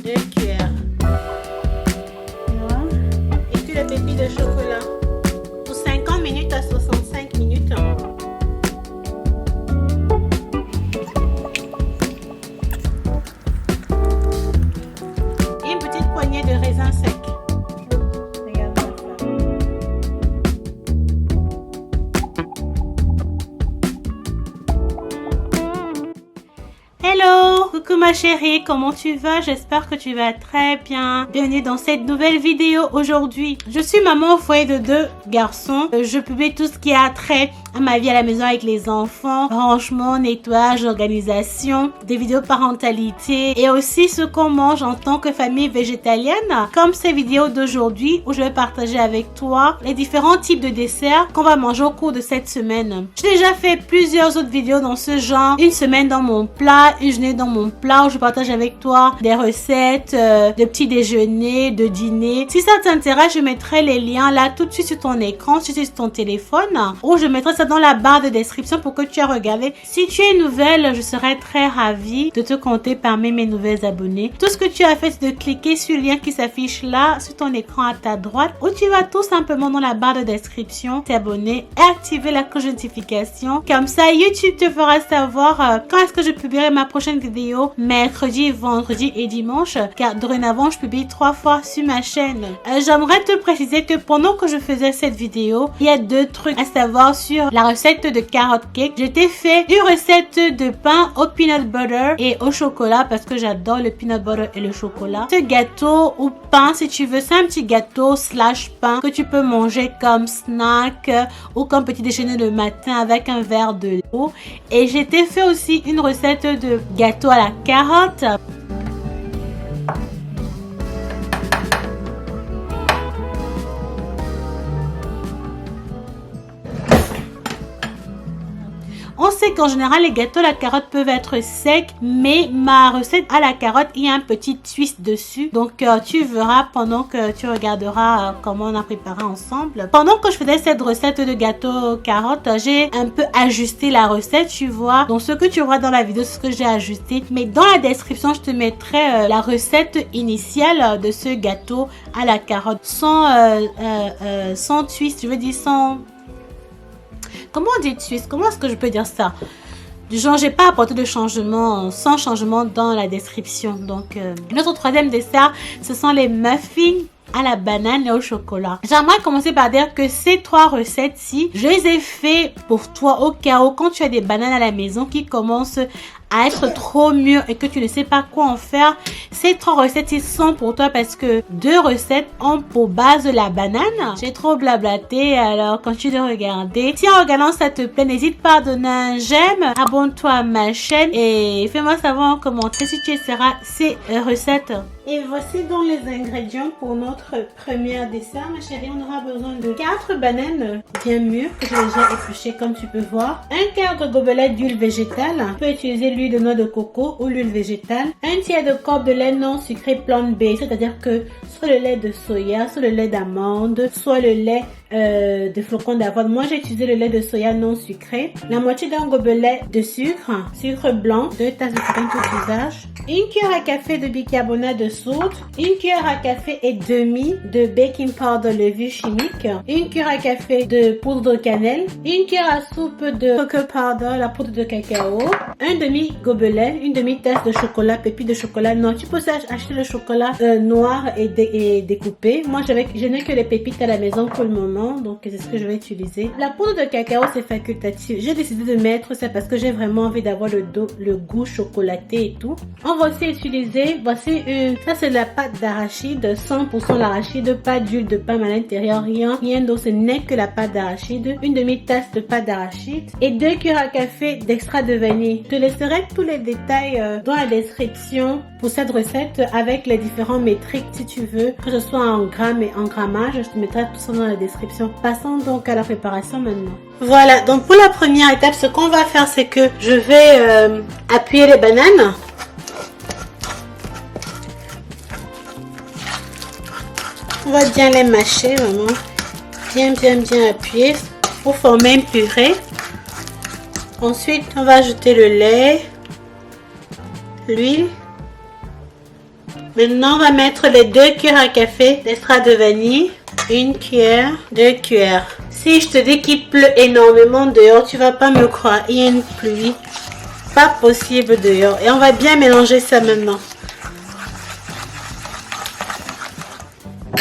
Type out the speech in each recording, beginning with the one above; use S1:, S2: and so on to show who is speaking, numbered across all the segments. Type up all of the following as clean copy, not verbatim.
S1: 2 cuillères. Voilà. Et puis le pépi de chocolat. Pour 50 minutes à 65 minutes. Et une petite poignée de raisins secs. Hello, coucou ma chérie, comment tu vas? J'espère que tu vas très bien. Bienvenue dans cette nouvelle vidéo aujourd'hui. Je suis maman au foyer de 2 garçons. Je publie tout ce qui a trait à ma vie à la maison avec les enfants, rangement, nettoyage, organisation, des vidéos parentalité et aussi ce qu'on mange en tant que famille végétalienne, comme ces vidéos d'aujourd'hui où je vais partager avec toi les différents types de desserts qu'on va manger au cours de cette semaine. J'ai déjà fait plusieurs autres vidéos dans ce genre, une semaine dans mon plat, une journée dans mon plat où je partage avec toi des recettes de petits déjeuners, de dîner. Si ça t'intéresse, je mettrai les liens là tout de suite sur ton écran, sur ton téléphone, ou je mettrai ça dans la barre de description pour que tu aies regardé. Si tu es nouvelle, je serai très ravie de te compter parmi mes nouvelles abonnés. Tout ce que tu as fait, c'est de cliquer sur le lien qui s'affiche là sur ton écran à ta droite, ou tu vas tout simplement dans la barre de description t'abonner et activer la cloche de notification. Comme ça, YouTube te fera savoir quand est-ce que je publierai ma prochaine vidéo, mercredi, vendredi et dimanche, car dorénavant je publie 3 fois sur ma chaîne. J'aimerais te préciser que pendant que je faisais cette vidéo, il y a 2 trucs à savoir sur la recette de carrot cake. Je t'ai fait une recette de pain au peanut butter et au chocolat parce que j'adore le peanut butter et le chocolat. Ce gâteau ou pain, si tu veux, c'est un petit gâteau slash pain que tu peux manger comme snack ou comme petit déjeuner le matin avec un verre de l'eau. Et je t'ai fait aussi une recette de gâteau à la carotte. On sait qu'en général, les gâteaux à la carotte peuvent être secs, mais ma recette à la carotte, il y a un petit twist dessus. Donc, tu verras pendant que tu regarderas comment on a préparé ensemble. Pendant que je faisais cette recette de gâteau carotte, j'ai un peu ajusté la recette, tu vois. Donc, ce que tu vois dans la vidéo, c'est ce que j'ai ajusté. Mais dans la description, je te mettrai la recette initiale de ce gâteau à la carotte. Sans twist, je veux dire sans... Comment on dit twist? Comment est-ce que je peux dire ça? Du genre, j'ai pas apporté de changement, sans changement dans la description. Donc, notre troisième dessert, ce sont les muffins à la banane et au chocolat. J'aimerais commencer par dire que ces 3 recettes-ci, je les ai fait pour toi au cas où quand tu as des bananes à la maison qui commencent à être trop mûres et que tu ne sais pas quoi en faire. Ces 3 recettes-ci sont pour toi parce que 2 recettes ont pour base la banane. J'ai trop blablaté, alors continue de regarder. Si en regardant ça te plaît, n'hésite pas à donner un j'aime, abonne-toi à ma chaîne et fais-moi savoir en commentaire si tu essaieras ces recettes. Et voici donc les ingrédients pour notre premier dessert, ma chérie. On aura besoin de 4 bananes bien mûres que j'ai déjà épluchées comme tu peux voir. Un quart de gobelet d'huile végétale. Tu peux utiliser l'huile de noix de coco ou l'huile végétale. Un tiers de cup de lait non sucré plant-based, c'est-à-dire que soit le lait de soya, soit le lait d'amande, soit le lait de flocons d'avoine. Moi, j'ai utilisé le lait de soya non sucré. La moitié d'un gobelet de sucre blanc, 2 tasses de farine tout usage, 1 cuillère à café de bicarbonate de soude, 1 cuillère à café et demi de baking powder levure chimique, 1 cuillère à café de poudre de cannelle, 1 cuillère à soupe de cocoa powder, la poudre de cacao, un demi gobelet, une demi tasse de chocolat, pépites de chocolat noir. Tu peux aussi acheter le chocolat noir et découpé. Moi, je n'ai que les pépites à la maison pour le moment. Donc c'est ce que je vais utiliser. La poudre de cacao, c'est facultatif. J'ai décidé de mettre ça parce que j'ai vraiment envie d'avoir le goût chocolaté et tout. On va aussi utiliser, voici ça c'est de la pâte d'arachide, 100% l'arachide, pas d'huile de palme à l'intérieur, rien d'autre, ce n'est que la pâte d'arachide, une demi-tasse de pâte d'arachide et 2 cuillères à café d'extrait de vanille. Je te laisserai tous les détails dans la description pour cette recette avec les différents métriques si tu veux, que ce soit en grammes et en grammage. Je te mettrai tout ça dans la description. Passons donc à la préparation maintenant. Voilà, donc pour la première étape, ce qu'on va faire, c'est que je vais appuyer les bananes. On va bien les mâcher, vraiment. Bien appuyer pour former une purée. Ensuite, on va ajouter le lait, l'huile. Maintenant, on va mettre les 2 cuillères à café d'extrait de vanille. 1 cuillère, 2 cuillères. Si je te dis qu'il pleut énormément dehors, tu vas pas me croire. Il y a une pluie pas possible dehors. Et on va bien mélanger ça maintenant.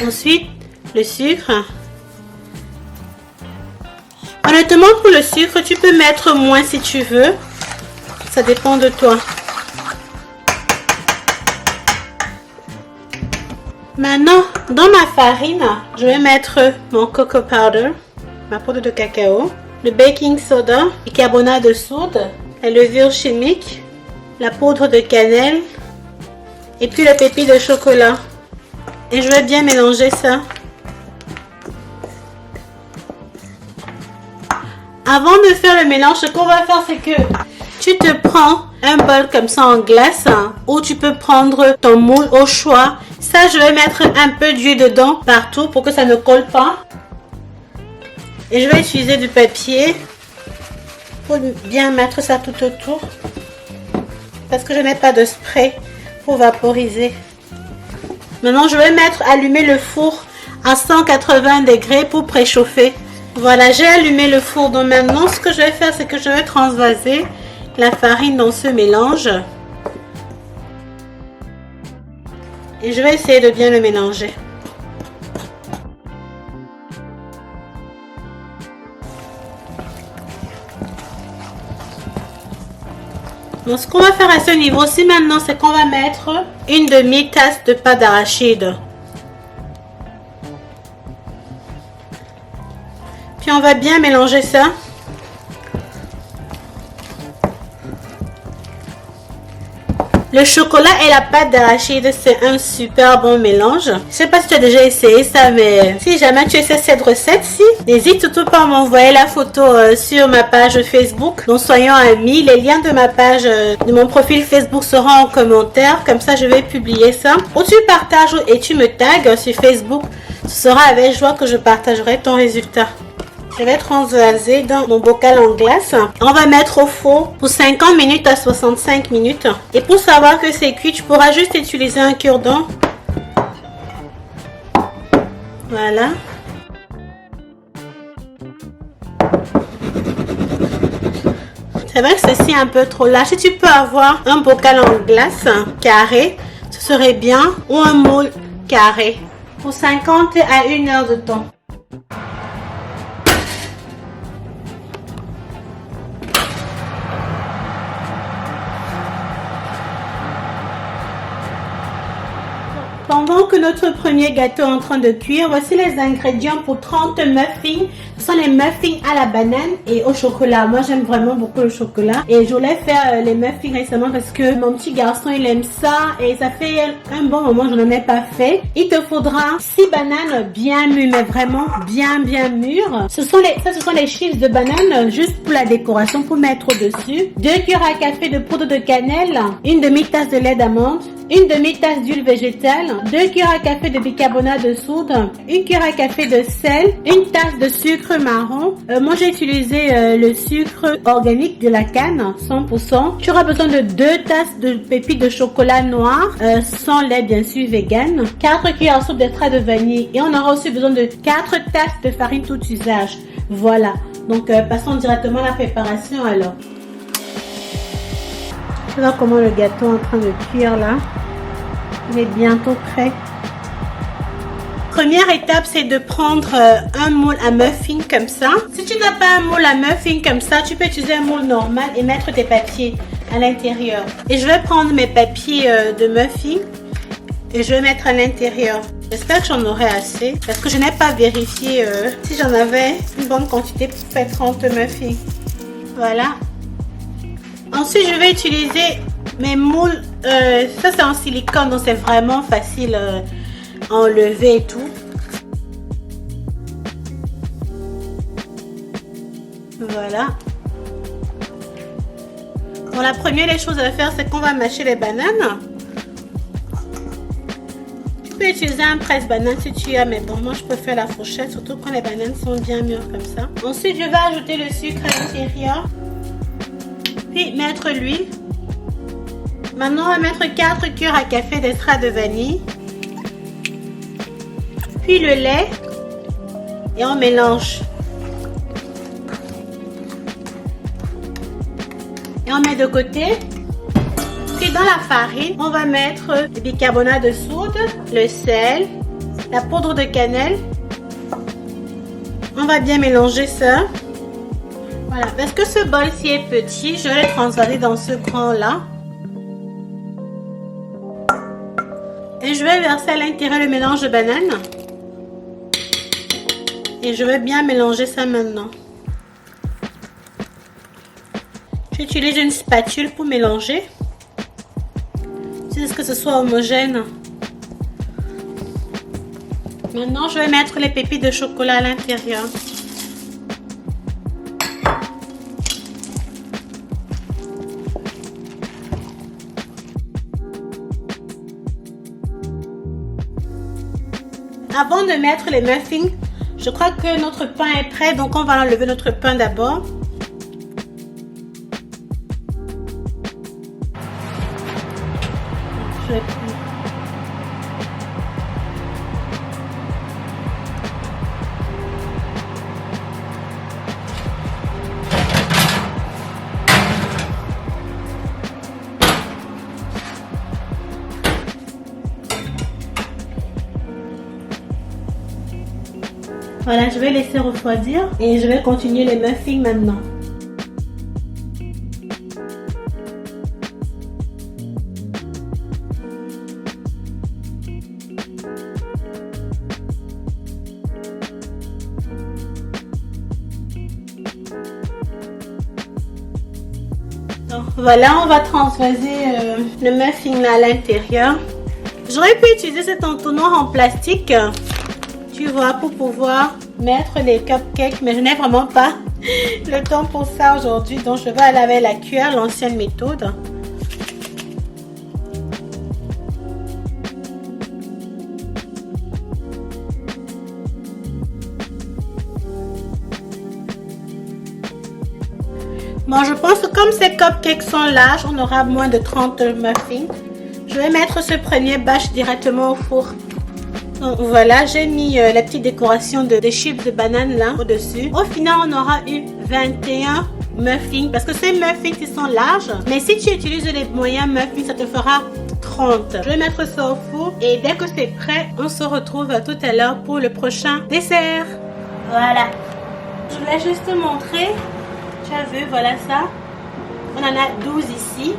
S1: Ensuite, le sucre. Honnêtement, pour le sucre, tu peux mettre moins si tu veux. Ça dépend de toi. Maintenant, dans ma farine, je vais mettre mon cocoa powder, ma poudre de cacao, le baking soda, le bicarbonate de soude, la levure chimique, la poudre de cannelle et puis le pépi de chocolat. Et je vais bien mélanger ça. Avant de faire le mélange, ce qu'on va faire, c'est que tu te prends un bol comme ça en glace, ou tu peux prendre ton moule au choix. Ça, je vais mettre un peu d'huile dedans partout pour que ça ne colle pas. Et je vais utiliser du papier pour bien mettre ça tout autour. Parce que je n'ai pas de spray pour vaporiser. Maintenant, je vais allumer le four à 180 degrés pour préchauffer. Voilà, j'ai allumé le four. Donc maintenant, ce que je vais faire, c'est que je vais transvaser la farine dans ce mélange. Et je vais essayer de bien le mélanger. Donc ce qu'on va faire à ce niveau-ci maintenant, c'est qu'on va mettre une demi-tasse de pâte d'arachide. Puis on va bien mélanger ça. Le chocolat et la pâte d'arachide, c'est un super bon mélange. Je sais pas si tu as déjà essayé ça, mais si jamais tu essaies cette recette-ci, n'hésite surtout pas à m'envoyer la photo sur ma page Facebook. Donc soyons amis. Les liens de ma page, de mon profil Facebook seront en commentaire. Comme ça, je vais publier ça. Ou tu partages et tu me tags sur Facebook. Ce sera avec joie que je partagerai ton résultat. Je vais transvaser dans mon bocal en glace. On va mettre au four pour 50 minutes à 65 minutes. Et pour savoir que c'est cuit, tu pourras juste utiliser un cure-dent. Voilà. C'est vrai que ceci est un peu trop large. Si tu peux avoir un bocal en glace carré, ce serait bien. Ou un moule carré. Pour 50 à 1 heure de temps. Pendant que notre premier gâteau est en train de cuire, voici les ingrédients pour 30 muffins. Ce sont les muffins à la banane et au chocolat. Moi, j'aime vraiment beaucoup le chocolat. Et je voulais faire les muffins récemment parce que mon petit garçon, il aime ça. Et ça fait un bon moment que je n'en ai pas fait. Il te faudra 6 bananes bien mûres, mais vraiment bien mûres. Ce sont les chips de banane juste pour la décoration, pour mettre au-dessus. 2 cuillères à café de poudre de cannelle. Une demi-tasse de lait d'amande. Une demi-tasse d'huile végétale, 2 cuillères à café de bicarbonate de soude, 1 cuillère à café de sel, une tasse de sucre marron. Moi j'ai utilisé le sucre organique de la canne, 100%. Tu auras besoin de 2 tasses de pépites de chocolat noir, sans lait bien sûr, vegan, 4 cuillères à soupe d'extrait de vanille et on aura aussi besoin de 4 tasses de farine tout usage. Voilà, donc passons directement à la préparation alors. Tu vois comment le gâteau est en train de cuire là. Il est bientôt prêt. Première étape, c'est de prendre un moule à muffin comme ça. Si tu n'as pas un moule à muffin comme ça, tu peux utiliser un moule normal et mettre tes papiers à l'intérieur. Et je vais prendre mes papiers de muffin et je vais mettre à l'intérieur. J'espère que j'en aurai assez parce que je n'ai pas vérifié si j'en avais une bonne quantité pour faire 30 muffins. Voilà. Ensuite, je vais utiliser mes moules. Ça, c'est en silicone, donc c'est vraiment facile à enlever et tout. Voilà. Bon, la première des choses à faire, c'est qu'on va mâcher les bananes. Tu peux utiliser un presse-banane si tu as, mais bon, moi je préfère la fourchette, surtout quand les bananes sont bien mûres comme ça. Ensuite, je vais ajouter le sucre à l'intérieur. Puis mettre l'huile. Maintenant, on va mettre 4 cuillères à café d'extrait de vanille. Puis le lait. Et on mélange. Et on met de côté. Puis dans la farine, on va mettre le bicarbonate de soude, le sel, la poudre de cannelle. On va bien mélanger ça. Voilà, parce que ce bol-ci est petit, je vais le transvaser dans ce grand-là. Et je vais verser à l'intérieur le mélange de banane. Et je vais bien mélanger ça maintenant. J'utilise une spatule pour mélanger. Jusqu'à ce que ce soit homogène. Maintenant, je vais mettre les pépites de chocolat à l'intérieur. Avant de mettre les muffins, je crois que notre pain est prêt, donc on va enlever notre pain d'abord. Voilà, je vais laisser refroidir et je vais continuer les muffins maintenant. Donc voilà, on va transvaser le muffin là à l'intérieur. J'aurais pu utiliser cet entonnoir en plastique, tu vois, pour pouvoir mettre les cupcakes, mais je n'ai vraiment pas le temps pour ça aujourd'hui, donc je vais aller avec la cuillère, l'ancienne méthode. Bon, je pense que comme ces cupcakes sont larges, on aura moins de 30 muffins. Je vais mettre ce premier batch directement au four. Donc voilà, j'ai mis la petite décoration des chips de banane là au-dessus. Au final, on aura eu 21 muffins parce que ces muffins ils sont larges. Mais si tu utilises les moyens muffins, ça te fera 30. Je vais mettre ça au four et dès que c'est prêt, on se retrouve tout à l'heure pour le prochain dessert. Voilà. Je voulais juste te montrer. Tu as vu, voilà ça. On en a 12 ici.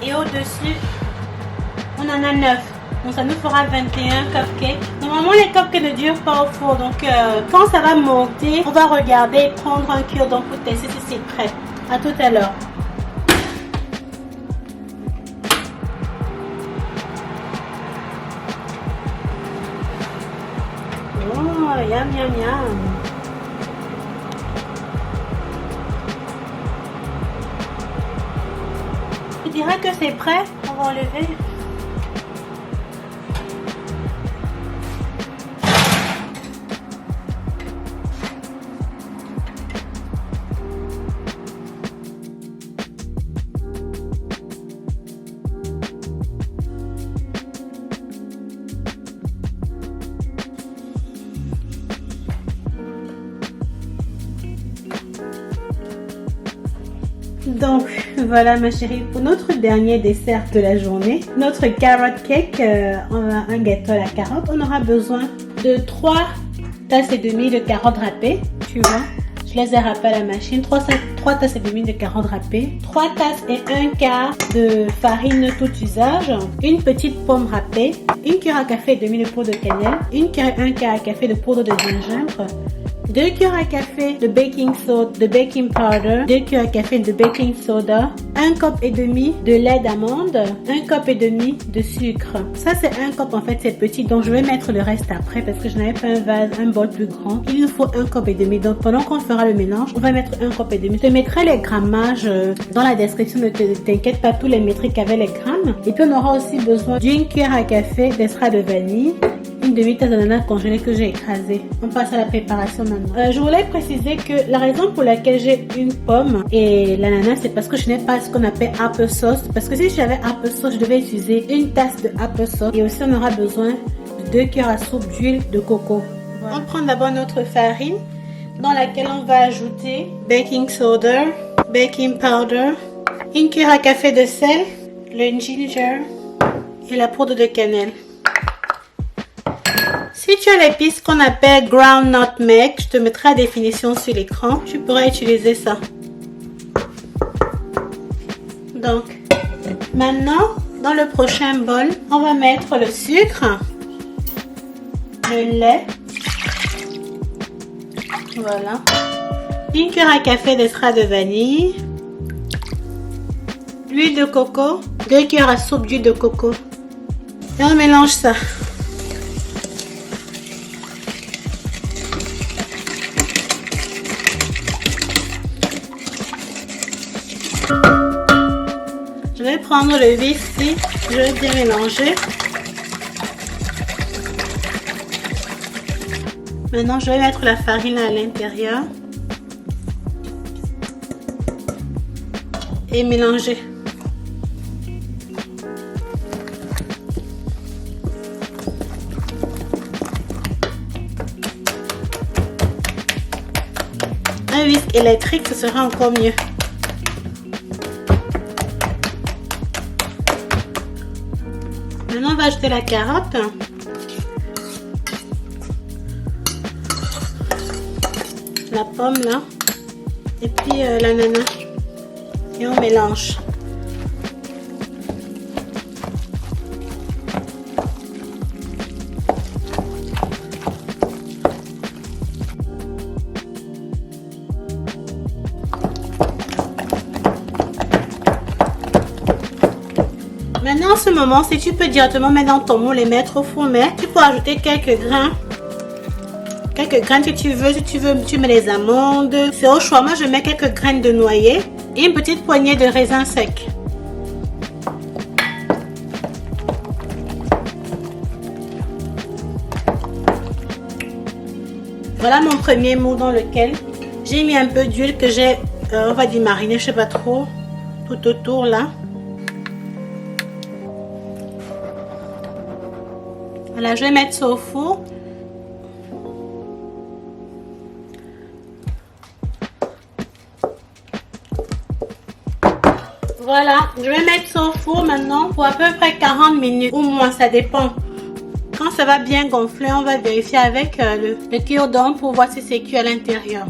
S1: Et au-dessus, on en a 9. Donc ça nous fera 21 cupcakes. Normalement, les cupcakes ne durent pas au four. Donc quand ça va monter, on va regarder et prendre un cure-dent pour tester si c'est prêt. À tout à l'heure. Oh, yam yam yam. Je dirais que c'est prêt. On va enlever. Donc voilà ma chérie, pour notre dernier dessert de la journée, notre carrot cake, on a un gâteau à la carotte. On aura besoin de 3 tasses et demie de carottes râpées, tu vois. Je les ai râpées à la machine, 3 tasses et demie de carottes râpées, 3 tasses et un quart de farine tout usage, une petite pomme râpée, une cuillère à café et demi de poudre de cannelle, une cuillère et un quart à café de poudre de gingembre, 2 cuillères à café de baking soda, de baking powder, 2 cuillères à café de baking soda, 1 cup et demi de lait d'amande, 1 cup et demi de sucre. Ça c'est 1 cup, en fait c'est petit, donc je vais mettre le reste après parce que je n'avais pas un vase, un bol plus grand. Il nous faut 1 cup et demi, donc pendant qu'on fera le mélange, on va mettre 1 cup et demi. Je te mettrai les grammages dans la description, ne t'inquiète pas, tous les métriques avec les grammes. Et puis on aura aussi besoin d'une cuillère à café d'extrait de vanille, une une demi-tasse d'ananas congelé que j'ai écrasé. On passe à la préparation maintenant. Je voulais préciser que la raison pour laquelle j'ai une pomme et l'ananas, c'est parce que je n'ai pas ce qu'on appelle applesauce. Parce que si j'avais applesauce, je devais utiliser une tasse de applesauce. Et aussi, on aura besoin de 2 cuillères à soupe d'huile de coco. Voilà. On prend d'abord notre farine dans laquelle on va ajouter baking soda, baking powder, une cuillère à café de sel, le ginger et la poudre de cannelle. Si tu as l'épice qu'on appelle ground nutmeg, je te mettrai la définition sur l'écran. Tu pourrais utiliser ça. Donc, maintenant, dans le prochain bol, on va mettre le sucre, le lait, voilà, une cuillère à café d'extrait de vanille, l'huile de coco, 2 cuillères à soupe d'huile de coco. Et on mélange ça. Je vais prendre le whisk, je vais bien mélanger. Maintenant, je vais mettre la farine à l'intérieur et mélanger. Un whisk électrique, ce sera encore mieux. Maintenant, on va ajouter la carotte. La pomme là. Et puis l'ananas. Et on mélange. Maintenant, en ce moment, si tu peux directement mettre dans ton moule et mettre au four, mais tu peux ajouter quelques grains. Quelques graines que tu veux. Si tu veux, tu mets les amandes. C'est au choix. Moi, je mets quelques graines de noyer et une petite poignée de raisins secs. Voilà mon premier moule dans lequel j'ai mis un peu d'huile que j'ai, on va dire mariner, je sais pas trop, tout autour là. Voilà, je vais mettre ça au four. Voilà, je vais mettre ça au four maintenant pour à peu près 40 minutes ou moins, ça dépend. Quand ça va bien gonfler, on va vérifier avec le cure-dent pour voir si c'est cuit à l'intérieur.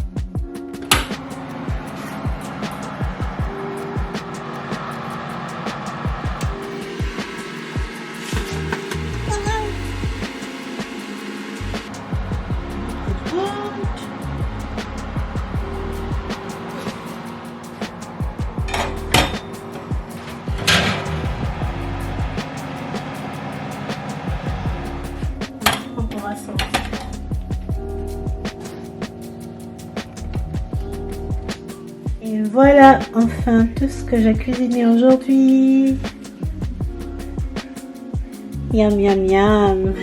S1: Et voilà enfin tout ce que j'ai cuisiné aujourd'hui. Miam miam miam.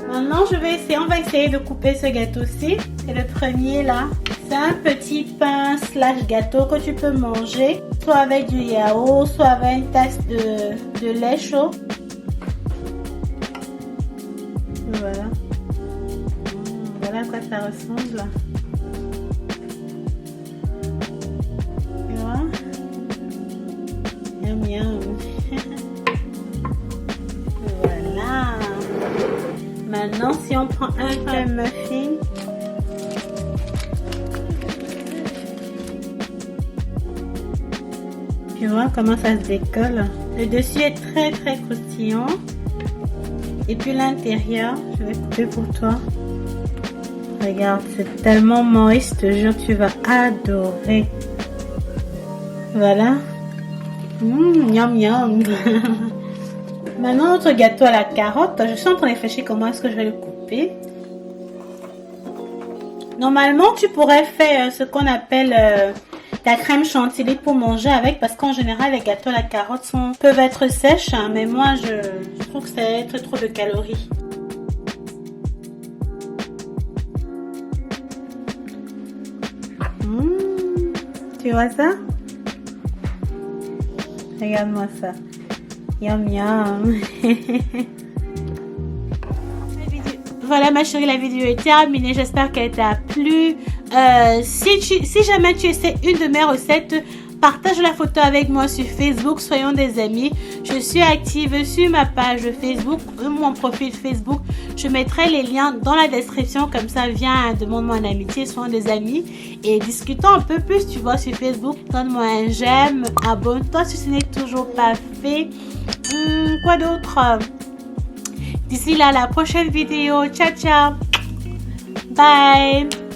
S1: Maintenant, on va essayer de couper ce gâteau-ci. C'est le premier là. C'est un petit pain slash gâteau que tu peux manger, soit avec du yaourt, soit avec une tasse de lait chaud. Voilà. Voilà à quoi ça ressemble. Tu vois? Miam miam. Voilà. Maintenant, si on prend un crème muffin, tu vois comment ça se décolle. Le dessus est très très croustillant. Et puis l'intérieur, je vais couper pour toi. Regarde, c'est tellement moist, je te jure, tu vas adorer. Voilà. Miam miam. Maintenant, notre gâteau à la carotte, je suis en train de réfléchir comment est-ce que je vais le couper. Normalement, tu pourrais faire ce qu'on appelle la crème chantilly pour manger avec, parce qu'en général, les gâteaux à la carotte peuvent être sèches, hein, mais moi, je trouve que ça va être trop de calories. Tu vois ça? Regarde-moi ça. Yum yum. Voilà ma chérie, la vidéo est terminée. J'espère qu'elle t'a plu. Si jamais tu essaies une de mes recettes, partage la photo avec moi sur Facebook. Soyons des amis. Je suis active sur ma page Facebook, mon profil Facebook. Je mettrai les liens dans la description. Comme ça, viens, demande-moi une amitié. Soyons des amis. Et discutons un peu plus, tu vois, sur Facebook. Donne-moi un j'aime. Abonne-toi si ce n'est toujours pas fait. Quoi d'autre? D'ici là, la prochaine vidéo. Ciao, ciao. Bye.